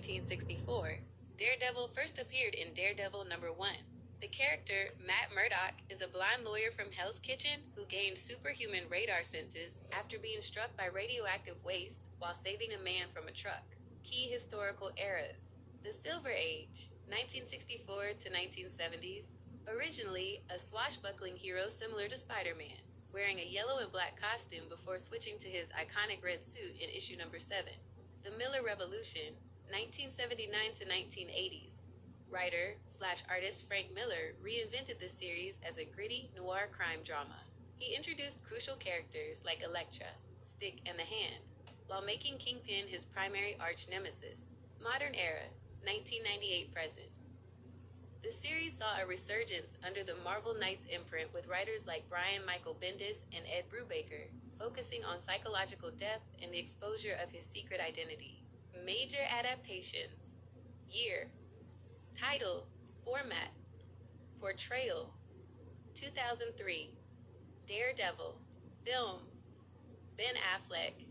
1964, Daredevil first appeared in Daredevil #1. The character, Matt Murdock, is a blind lawyer from Hell's Kitchen who gained superhuman radar senses after being struck by radioactive waste while saving a man from a truck. Key historical eras: the Silver Age, 1964 to 1970s, originally a swashbuckling hero similar to Spider-Man, wearing a yellow and black costume before switching to his iconic red suit in issue #7. The Miller Revolution, 1979 to 1980s. Writer/artist Frank Miller reinvented the series as a gritty noir crime drama. He introduced crucial characters like Elektra, Stick, and the Hand, while making Kingpin his primary arch nemesis. Modern era, 1998 present. The series saw a resurgence under the Marvel Knights imprint with writers like Brian Michael Bendis and Ed Brubaker, focusing on psychological depth and the exposure of his secret identity. Major adaptations: year, title, format, portrayal, 2003, Daredevil, film, Ben Affleck,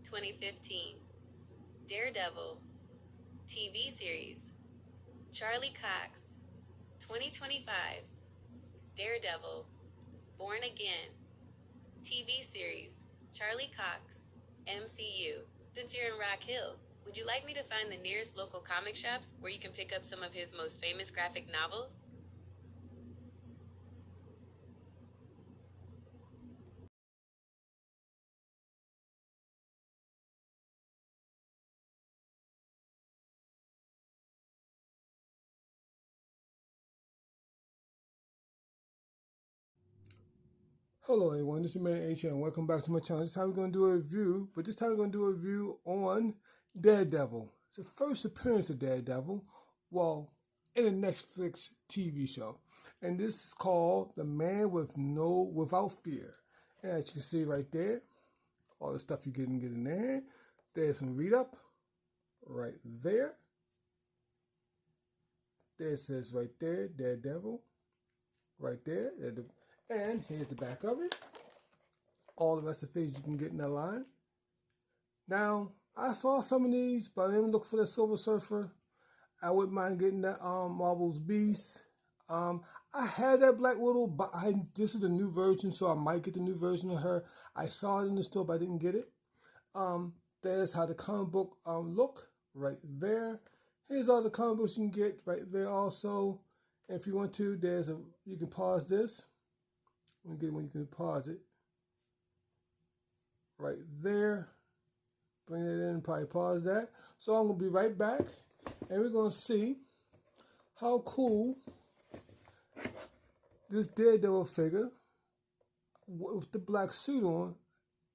2015, Daredevil, TV series, Charlie Cox, 2025, Daredevil, Born Again, TV series, Charlie Cox, MCU. Since you're in Rock Hill, would you like me to find the nearest local comic shops where you can pick up some of his most famous graphic novels? Hello everyone, this is Man H and welcome back to my channel. This time we're going to do a review, but this time we're going to do a review on Daredevil. It's the first appearance of Daredevil, well, in a Netflix TV show. And this is called The Man Without Fear. And as you can see right there, all the stuff you get in there. There's some read up right there. There it says right there, Daredevil, right there. And here's the back of it. All the rest of the things you can get in that line. Now, I saw some of these, but I didn't look for the Silver Surfer. I wouldn't mind getting that Marvel's Beast. I had that Black Widow, but this is the new version, so I might get the new version of her. I saw it in the store, but I didn't get it. There's how the comic book look right there. Here's all the comic books you can get right there also. And if you want to, you can pause this. When you can pause it right there, bring it in, probably pause that. So I'm gonna be right back, and we're gonna see how cool this Daredevil figure with the black suit on,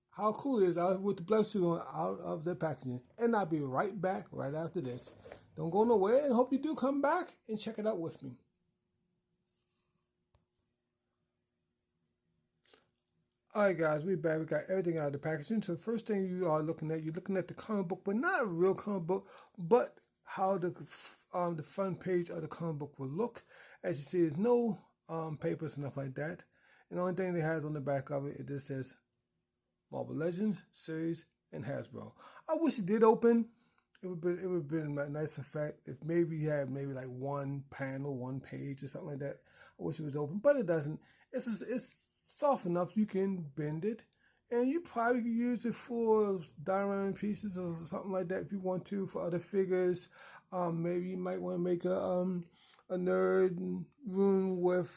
how cool it is out with the black suit on out of the packaging. And I'll be right back right after this. Don't go nowhere, and hope you do come back and check it out with me. Alright guys, we're back. We got everything out of the packaging. So the first thing you're looking at the comic book, but not a real comic book, but how the front page of the comic book will look. As you see, there's no papers and stuff like that. And the only thing it has on the back of it, it just says Marvel Legends, Series, and Hasbro. I wish it did open. It would have been a nice effect if maybe you had like one panel, one page or something like that. I wish it was open, but it doesn't. It's soft enough you can bend it, and you probably could use it for diamond pieces or something like that if you want to, for other figures. Maybe you might want to make a nerd room with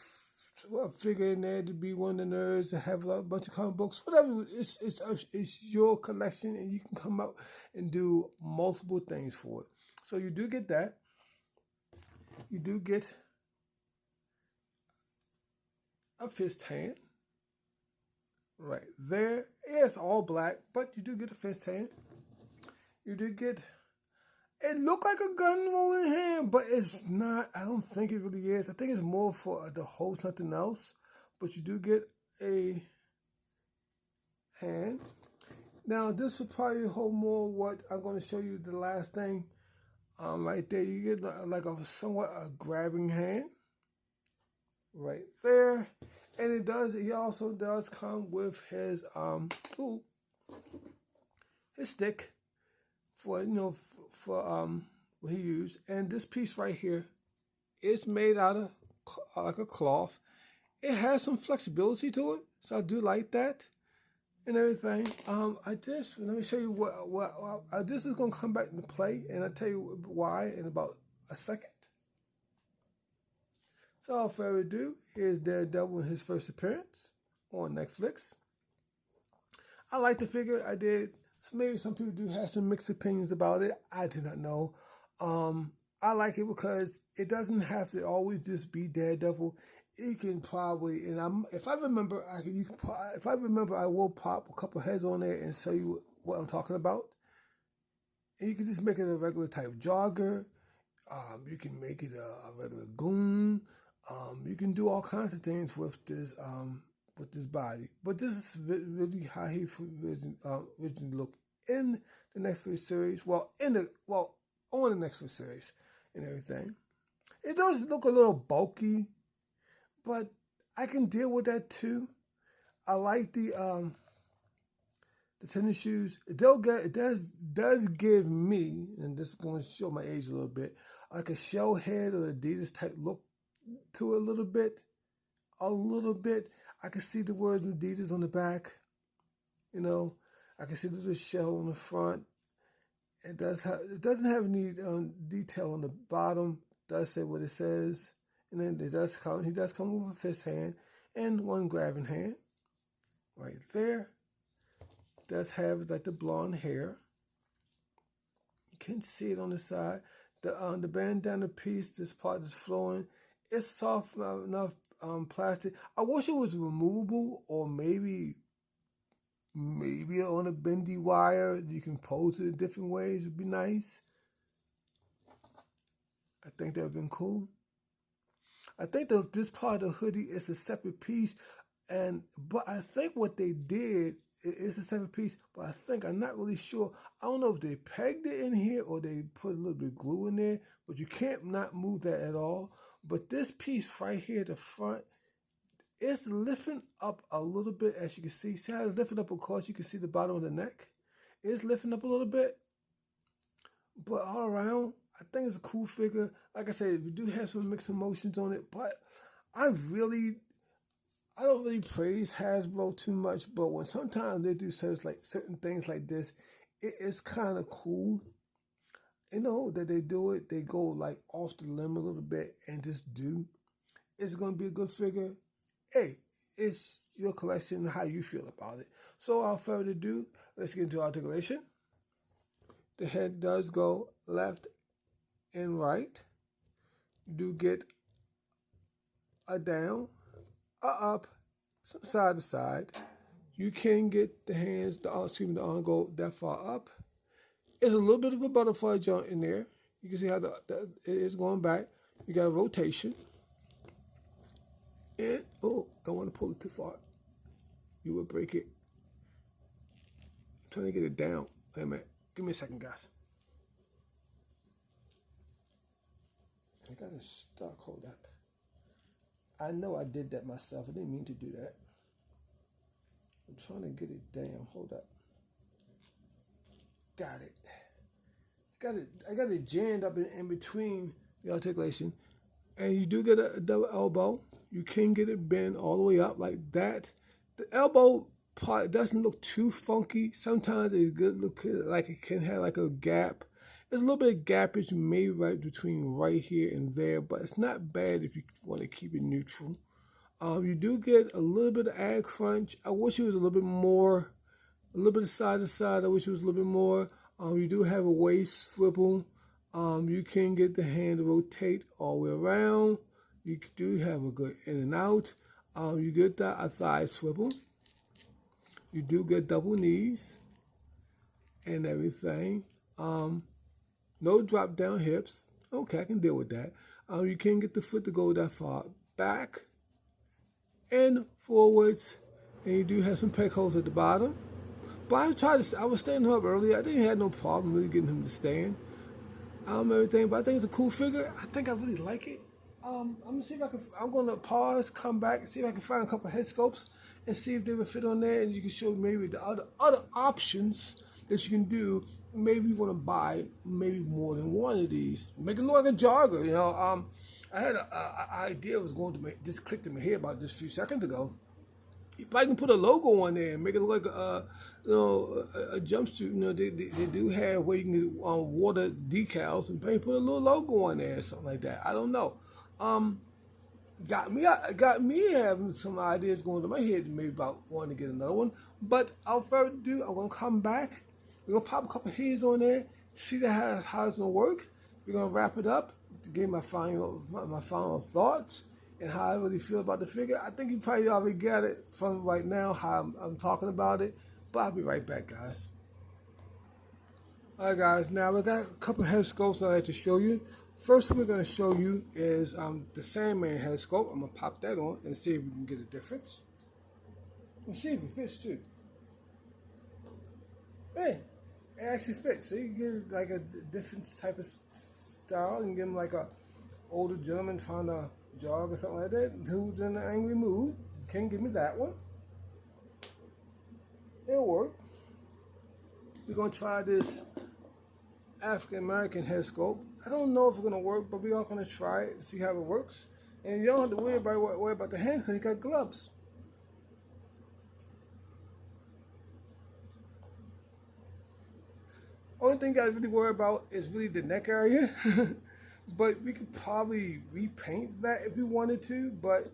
a figure in there to be one of the nerds to have a bunch of comic books, whatever. It's your collection, and you can come out and do multiple things for it. So you do get that. You do get a fist hand right there. Yeah, it's all black, but you do get a fist hand. You do get, it look like a gun rolling hand, but it's not. I don't think it really is. I think it's more for to hold something else, but you do get a hand. Now this will probably hold more what I'm going to show you the last thing. Right there, you get like a somewhat a grabbing hand right there. And he also does come with his his stick for what he used. And this piece right here is made out of like a cloth. It has some flexibility to it, so I do like that and everything. Let me show you what this is gonna come back into play, and I'll tell you why in about a second. So without further ado, here's Daredevil in his first appearance on Netflix. I like the figure. I did. So maybe some people do have some mixed opinions about it. I do not know. I like it because it doesn't have to always just be Daredevil. You can probably, if I remember, I will pop a couple heads on there and show you what I'm talking about. And you can just make it a regular type jogger. You can make it a regular goon. You can do all kinds of things with this body. But this is really how he originally looked in the Netflix series. On the Netflix series and everything. It does look a little bulky, but I can deal with that too. I like the tennis shoes. It does give me, and this is going to show my age a little bit, like a shell head or Adidas type look to it a little bit. I can see the words Adidas on the back. I can see the little shell on the front. It doesn't have any detail on the bottom. It does say what it says, and then he does come with a fist hand and one grabbing hand, right there. It does have like the blonde hair. You can see it on the side. The bandana piece, this part is flowing. It's soft enough plastic. I wish it was removable, or maybe on a bendy wire. You can pose it in different ways. Would be nice. I think that would have been cool. I think that this part of the hoodie is a separate piece, but I think what they did is a separate piece. But I'm not really sure. I don't know if they pegged it in here or they put a little bit of glue in there. But you can't not move that at all. But this piece right here, the front, it's lifting up a little bit, as you can see. See how it's lifting up? Of course, you can see the bottom of the neck. It's lifting up a little bit. But all around, I think it's a cool figure. Like I said, we do have some mixed emotions on it. But I don't really praise Hasbro too much. But when sometimes they do certain things like this, it is kind of cool. That they do it. They go like off the limb a little bit and just do. It's going to be a good figure. Hey, it's your collection and how you feel about it. So without further ado, let's get into articulation. The head does go left and right. You do get a down, a up, side to side. You can get the hands, the arm go that far up. There's a little bit of a butterfly joint in there. You can see how it is going back. You got a rotation. And, don't want to pull it too far. You will break it. I'm trying to get it down. Wait a minute. Give me a second, guys. I got it stuck. Hold up. I know I did that myself. I didn't mean to do that. I'm trying to get it down. Hold up. Got it. I got it jammed up in between the articulation. And you do get a double elbow. You can get it bent all the way up like that. The elbow part doesn't look too funky. Sometimes it look like it can have like a gap. There's a little bit of gappage maybe right between right here and there, but it's not bad if you want to keep it neutral. You do get a little bit of ad crunch. I wish it was a little bit more, a little bit of side to side. I wish it was a little bit more. You do have a waist swivel. You can get the hand to rotate all the way around. You do have a good in and out. You get a thigh swivel. You do get double knees and everything. No drop down hips. Okay, I can deal with that. You can get the foot to go that far back and forwards. And you do have some peg holes at the bottom. But I was standing him up earlier. I didn't have no problem really getting him to stand. Everything, but I think it's a cool figure. I think I really like it. I'm gonna see if I'm gonna pause, come back, and see if I can find a couple of head scopes and see if they would fit on there, and you can show maybe the other options that you can do maybe you want to buy maybe more than one of these. Make it look like a jogger, you know. I had an idea was going to make, just clicked in my head about this a few seconds ago. You probably can put a logo on there and make it look like a jumpsuit. You know, they do have where you can get water decals and maybe put a little logo on there or something like that. I don't know. Got me having some ideas going to my head maybe about wanting to get another one. But I'll further do. I'm gonna come back. We're gonna pop a couple heads on there, see how it's gonna work. We're gonna wrap it up to give my final thoughts and how I really feel about the figure. I think you probably already got it from right now how I'm talking about it. But I'll be right back, guys. Alright guys, now we got a couple head sculpts I'd like to show you. First one we're going to show you is the Sandman head sculpt. I'm going to pop that on and see if we can get a difference. And see if it fits too. Hey, it actually fits. So you can get like a different type of style and get him like a older gentleman trying to jog or something like that who's in an angry mood. You can give me that one. It'll work. We're going to try this African American head sculpt. I don't know if it's gonna work, but we are gonna try it to see how it works. And you don't have to worry about the hands because you got gloves. Only thing you gotta really worry about is really the neck area. But we could probably repaint that if we wanted to. But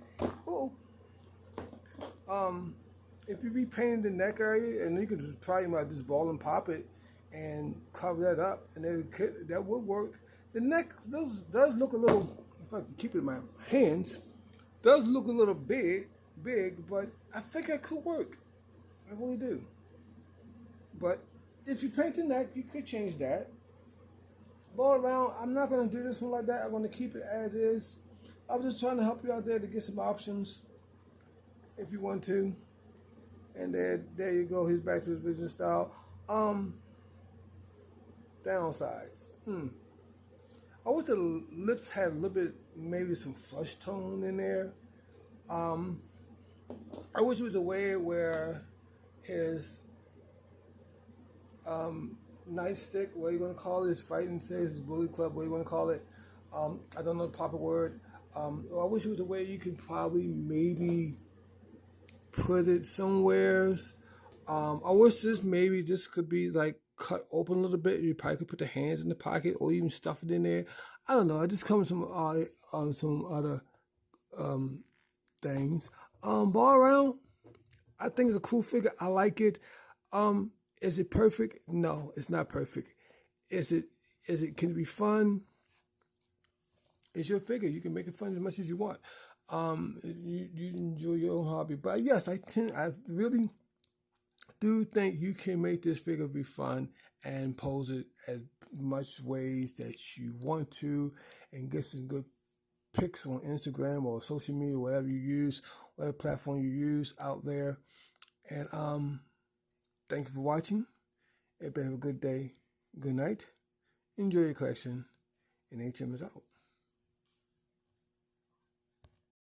if you repainted the neck area, and you could just probably just ball and pop it and cover that up, and that would work. The neck does look a little, if I can keep it in my hands, does look a little big, but I think that could work. I really do. But if you paint the neck, you could change that. All around, I'm not going to do this one like that. I'm going to keep it as is. I was just trying to help you out there to get some options if you want to. And there you go. He's back to his business style. Downsides. I wish the lips had a little bit, maybe some flush tone in there. I wish it was a way where his nightstick, what are you going to call it, his fighting says, his bully club, what are you going to call it? I don't know the proper word. I wish it was a way you could probably maybe put it somewheres. I wish this could be like cut open a little bit. You probably could put the hands in the pocket or even stuff it in there. I don't know. It just comes from some other things. But all around, I think it's a cool figure. I like it. Is it perfect? No, it's not perfect. Can it be fun? It's your figure. You can make it fun as much as you want. You enjoy your own hobby. But yes, I really do think you can make this figure be fun and pose it as much ways that you want to and get some good pics on Instagram or social media, whatever you use, whatever platform you use out there. And thank you for watching. Everybody have a good day, good night. Enjoy your collection, and HM is out.